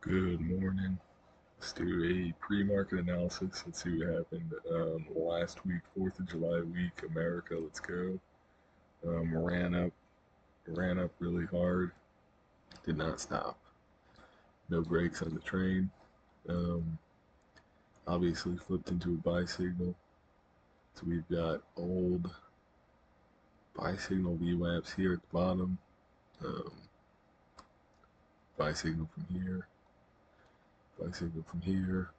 Good morning. Let's do a pre-market analysis. Let's see what happened last week, 4th of July week. America, let's go. Ran up really hard. Did not stop. No brakes on the train. Um, Obviously flipped into a buy signal. So we've got old buy signal VWAPs here at the bottom. Um, Buy signal from here. Buy signal from here.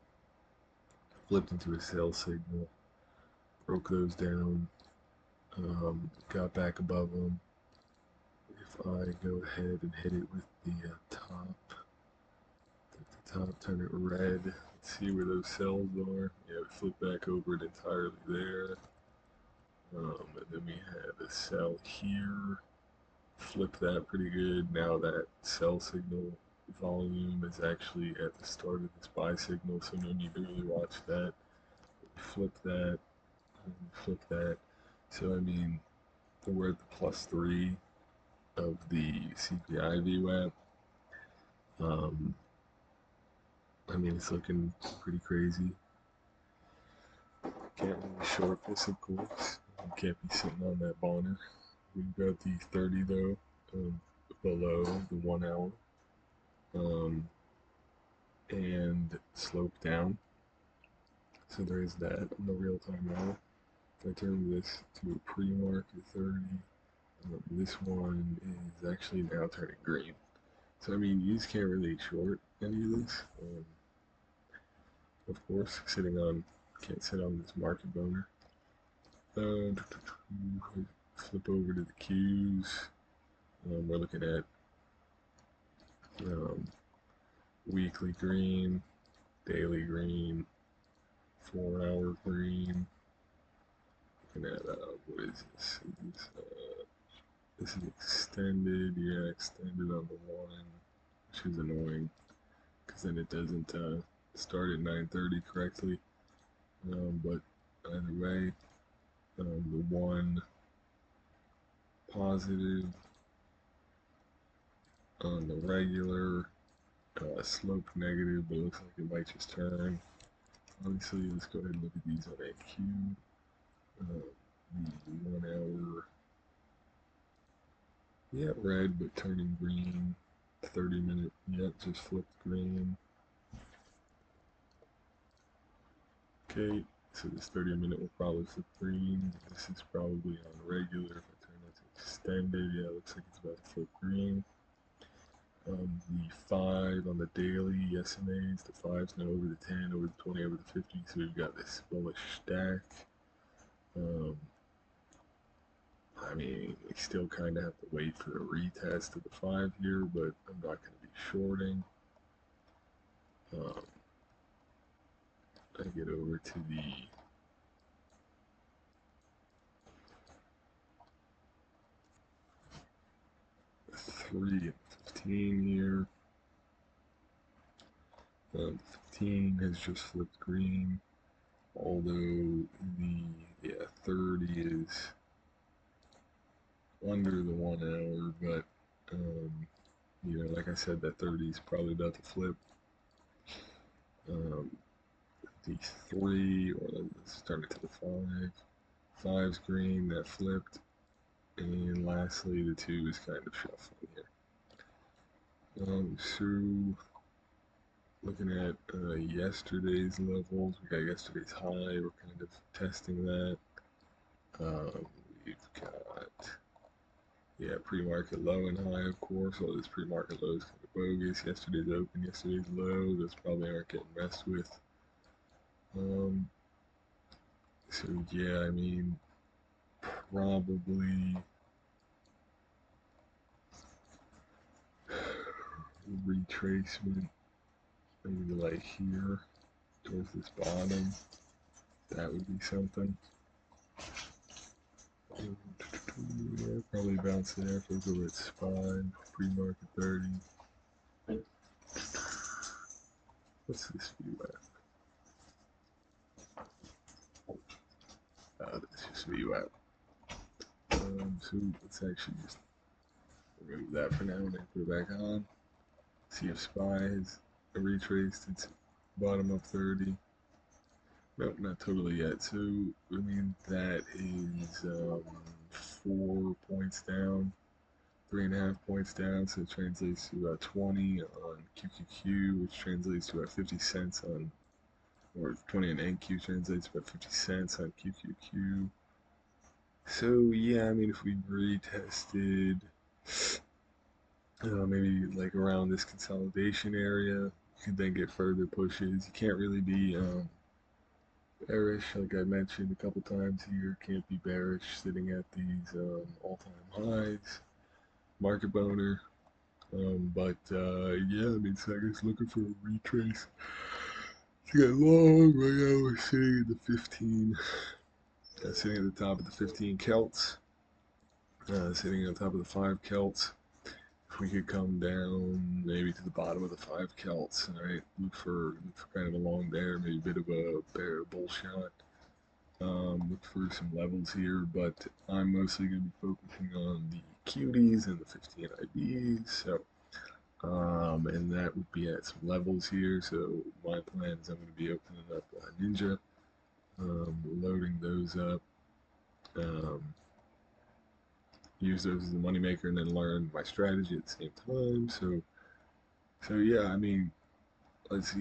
Flipped into a sell signal. Broke those down. Got back above them. If I go ahead and hit it with the top, turn it red, let's see where those cells are. Yeah, we flip back over it entirely there. And then we have a cell here. Flip that pretty good. Now that cell signal volume is actually at the start of this buy signal, so no need to really watch that. Flip that, flip that. So I mean, we're at the +3 of the CPI VWAP. I mean, it's looking pretty crazy. Can't really short this, of course. You can't be sitting on that boner. We've got the 30 though, below the 1 hour, and slope down. So there's that on the real time hour. If I turn this to a pre-market 30, this one is actually now turning green. So I mean, you just can't really short any of this. Of course, can't sit on this market boner. Flip over to the Qs. We're looking at um, weekly green, daily green, 4 hour green. Looking at what is this? This is extended. Yeah, extended on the one, which is annoying because then it doesn't start at 9:30 correctly. But either way, the one positive on the regular, slope negative, but it looks like it might just turn. Obviously, let's go ahead and look at these on AQ. The 1 hour, yeah, red, but turning green. 30-minute, yeah, just flipped green. Okay, so this 30-minute will probably flip green. This is probably on regular. If I turn that to extended, yeah, it looks like it's about to flip green. The 5 on the daily SMAs, the 5's now over the 10, over the 20, over the 50, so we've got this bullish stack. Um, I mean, we still kind of have to wait for a retest of the 5 here, but I'm not going to be shorting. I get over to the 3 and 15 here. 15 has just flipped green, although the 30 is under the 1 hour, but like I said, that 30 is probably about to flip. The 3, or let's turn it to the 5. 5's green, that flipped, and lastly, the 2 is kind of shuffling here. So looking at yesterday's levels, we got yesterday's high. We're kind of testing that. We've got pre-market low and high, of course. All this pre-market low is kind of bogus. Yesterday's open, yesterday's low. Those probably aren't getting messed with. So yeah, I mean, probably retracement maybe like here towards this bottom. That would be something. Yeah, probably bounce there if we go at SPY, pre-market 30. What's this VWAP? That's just VWAP. So let's actually just remove that for now and then put it back on. See if SPY is I retraced its bottom of 30. Nope, not totally yet. So, I mean, that is 4 points down, 3.5 points down. So it translates to about 20 on QQQ, which translates to about 50 cents on, or 20 on NQ translates to about 50 cents on QQQ. So, yeah, I mean, if we retested maybe like around this consolidation area, you could then get further pushes. You can't really be bearish, like I mentioned a couple times here. Can't be bearish sitting at these all-time highs. Market boner. But yeah, I mean, so I guess looking for a retrace to get long. Right now we're sitting at the 15, sitting at the top of the 15 Celts, sitting on top of the 5 Celts. If we could come down maybe to the bottom of the 5 Celts, right? Look for kind of a long there, maybe a bit of a bear bull shot. Look for some levels here, but I'm mostly going to be focusing on the cuties and the 15 IBs. So, and that would be at some levels here. So my plan is I'm going to be opening up Ninja, loading those up, um, use those as a moneymaker, and then learn my strategy at the same time. So yeah, I mean, let's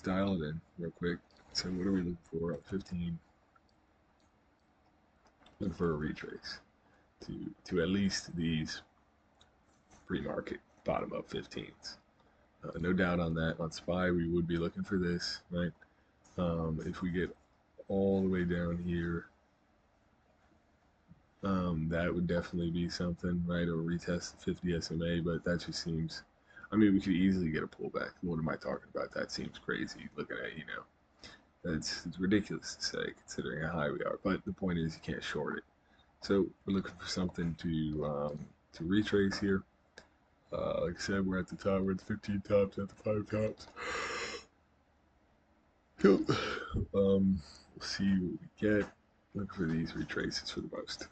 dial it in real quick. So what are we looking for? 15. Looking for a retrace to at least these pre-market bottom up 15s. No doubt on that. On SPY, we would be looking for this, right? If we get all the way down here, that would definitely be something, right? Or retest the 50 SMA, but that just seems. I mean, we could easily get a pullback. What am I talking about? That seems crazy. Looking at it's ridiculous to say considering how high we are. But the point is, you can't short it. So we're looking for something to retrace here. Like I said, we're at the top. We're at the 15 tops, at the 5 tops. So, we'll see what we get. Look for these retraces for the most.